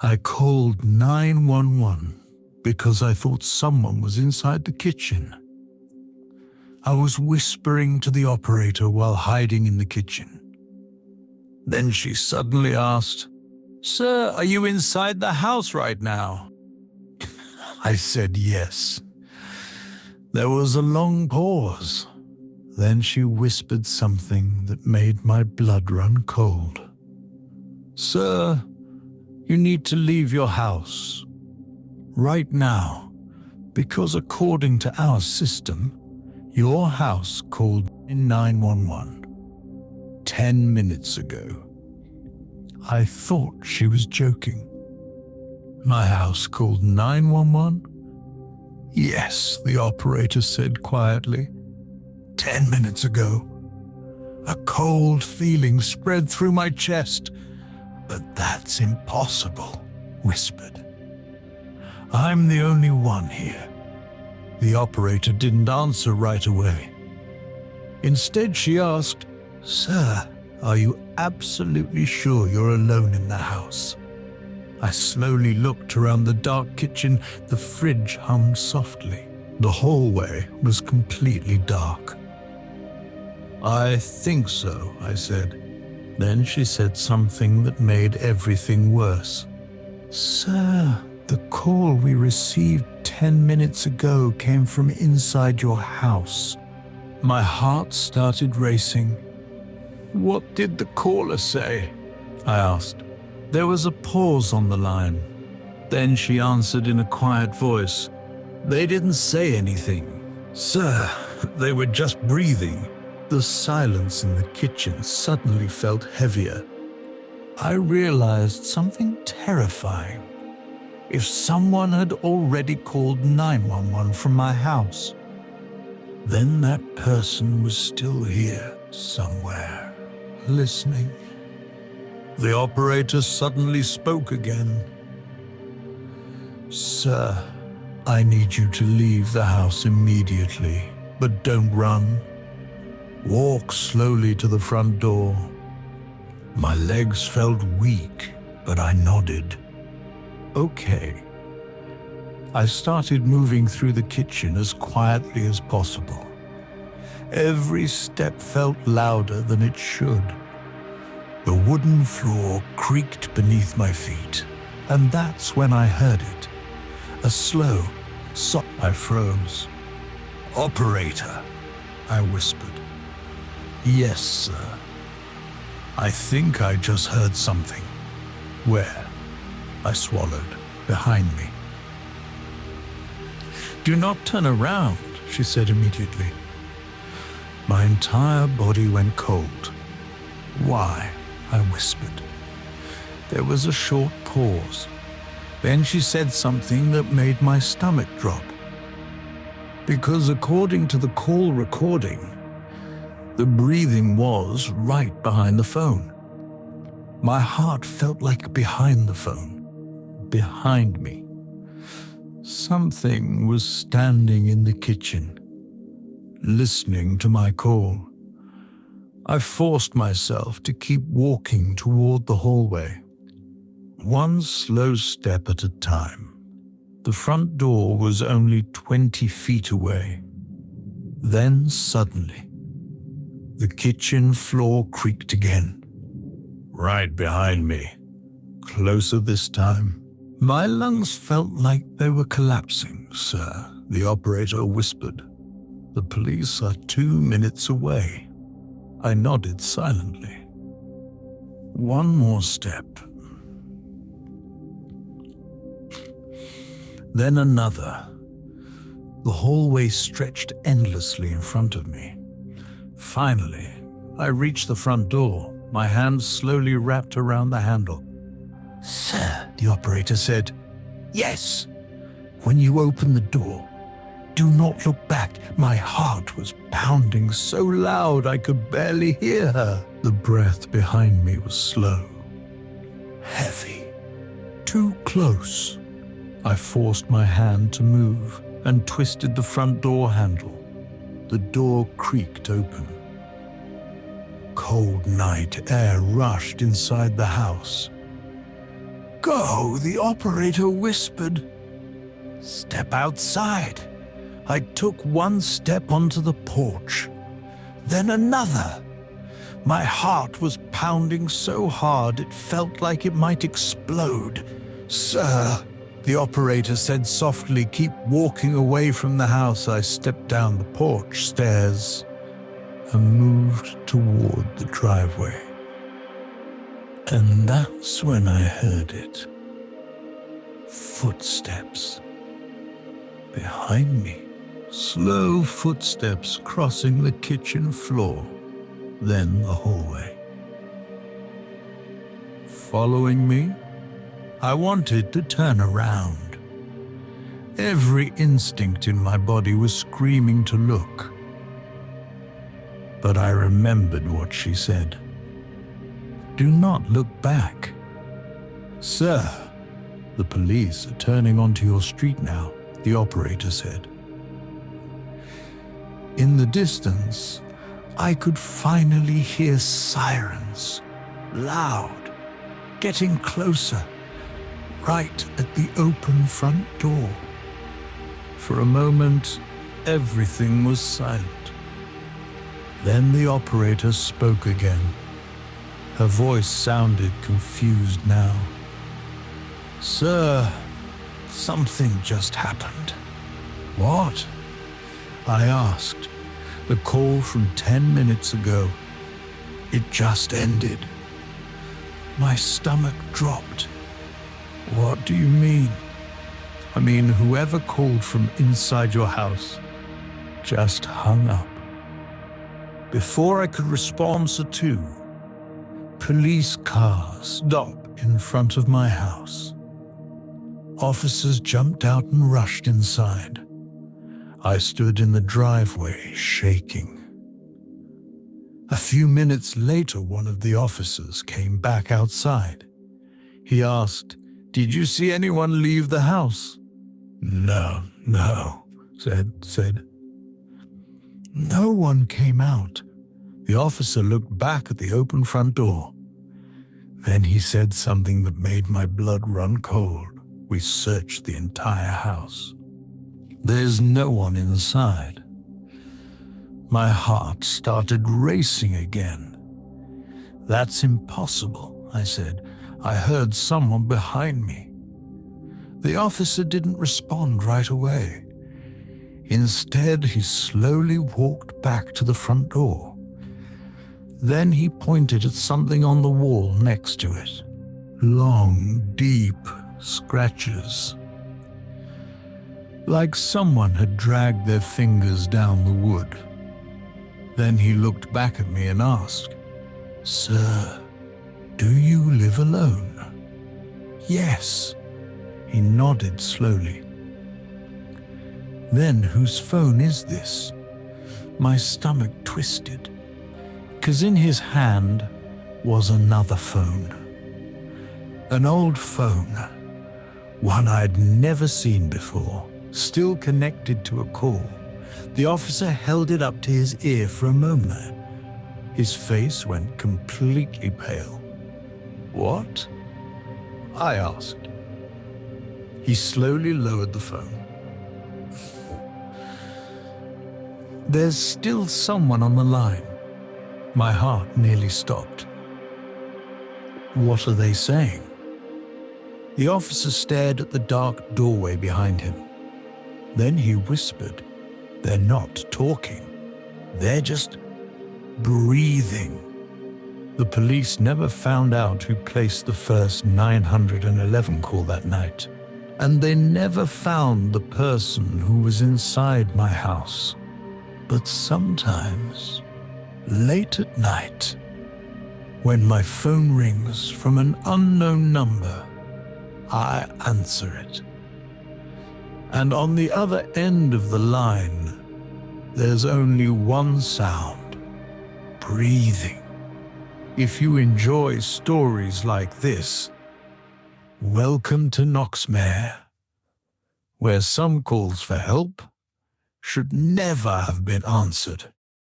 I called 911 because I thought someone was inside the kitchen. I was whispering to the operator while hiding in the kitchen. Then she suddenly asked, "Sir, are you inside the house right now?" I said yes. There was a long pause. Then she whispered something that made my blood run cold. "Sir, you need to leave your house right now, because according to our system, your house called 911 10 minutes ago." I thought she was joking. My house called 911? Yes, the operator said quietly. 10 minutes ago. A cold feeling spread through my chest. "But that's impossible," whispered. "I'm the only one here." The operator didn't answer right away. Instead, she asked, "Sir, are you absolutely sure you're alone in the house?" I slowly looked around the dark kitchen. The fridge hummed softly. The hallway was completely dark. "I think so," I said. Then she said something that made everything worse. "Sir, the call we received 10 minutes ago came from inside your house." My heart started racing. "What did the caller say?" I asked. There was a pause on the line. Then she answered in a quiet voice. "They didn't say anything, sir. They were just breathing." The silence in the kitchen suddenly felt heavier. I realized something terrifying. If someone had already called 911 from my house, then that person was still here somewhere, listening. The operator suddenly spoke again. "Sir, I need you to leave the house immediately, but don't run. Walk slowly to the front door." My legs felt weak, but I nodded. "Okay." I started moving through the kitchen as quietly as possible. Every step felt louder than it should. The wooden floor creaked beneath my feet, and that's when I heard it. A slow, soft. I froze. "Operator," I whispered. "Yes, sir." "I think I just heard something." "Where?" I swallowed. "Behind me." "Do not turn around," she said immediately. My entire body went cold. "Why?" I whispered. There was a short pause. Then she said something that made my stomach drop. "Because according to the call recording, the breathing was right behind the phone." My heart felt like behind the phone, behind me. Something was standing in the kitchen, listening to my call. I forced myself to keep walking toward the hallway, one slow step at a time. The front door was only 20 feet away. Then suddenly, the kitchen floor creaked again. Right behind me, closer this time. My lungs felt like they were collapsing, sir, the operator whispered. "The police are 2 minutes away." I nodded silently. One more step. Then another. The hallway stretched endlessly in front of me. Finally, I reached the front door, my hands slowly wrapped around the handle. "Sir," the operator said. "Yes." "When you open the door, do not look back." My heart was pounding so loud I could barely hear her. The breath behind me was slow, heavy, too close. I forced my hand to move and twisted the front door handle. The door creaked open. Cold night air rushed inside the house. go, the operator whispered. Step outside. I took one step onto the porch, then another. My heart was pounding so hard it felt like it might explode. Sir, the operator said softly, keep walking away from the house. I stepped down the porch stairs and moved toward the driveway. And that's when I heard it. Footsteps behind me. Slow footsteps crossing the kitchen floor, then the hallway. Following me, I wanted to turn around. Every instinct in my body was screaming to look. But I remembered what she said. Do not look back. Sir, the police are turning onto your street now, the operator said. In the distance, I could finally hear sirens, loud, getting closer, right at the open front door. For a moment, everything was silent. Then the operator spoke again. Her voice sounded confused now. Sir, something just happened. What? I asked. The call from 10 minutes ago. It just ended. My stomach dropped. What do you mean? I mean, whoever called from inside your house just hung up. Before I could respond, police cars stopped in front of my house. Officers jumped out and rushed inside. I stood in the driveway, shaking. A few minutes later, one of the officers came back outside. He asked, "Did you see anyone leave the house?" No, said. No one came out. The officer looked back at the open front door. Then he said something that made my blood run cold. We searched the entire house. There's no one inside. My heart started racing again. That's impossible, I said. I heard someone behind me. The officer didn't respond right away. Instead, he slowly walked back to the front door. Then he pointed at something on the wall next to it. Long, deep scratches. Like someone had dragged their fingers down the wood. Then he looked back at me and asked, "Sir, do you live alone?" "Yes." He nodded slowly. "Then whose phone is this?" My stomach twisted, 'cause in his hand was another phone. An old phone, one I'd never seen before, still connected to a call. The officer held it up to his ear for a moment. His face went completely pale. "What?" I asked. He slowly lowered the phone. "There's still someone on the line." My heart nearly stopped. "What are they saying?" The officer stared at the dark doorway behind him. Then he whispered, "They're not talking. They're just breathing." The police never found out who placed the first 911 call that night. And they never found the person who was inside my house. But sometimes, late at night, when my phone rings from an unknown number, I answer it. And on the other end of the line, there's only one sound: breathing. If you enjoy stories like this, welcome to Noxmare, where some calls for help should never have been answered.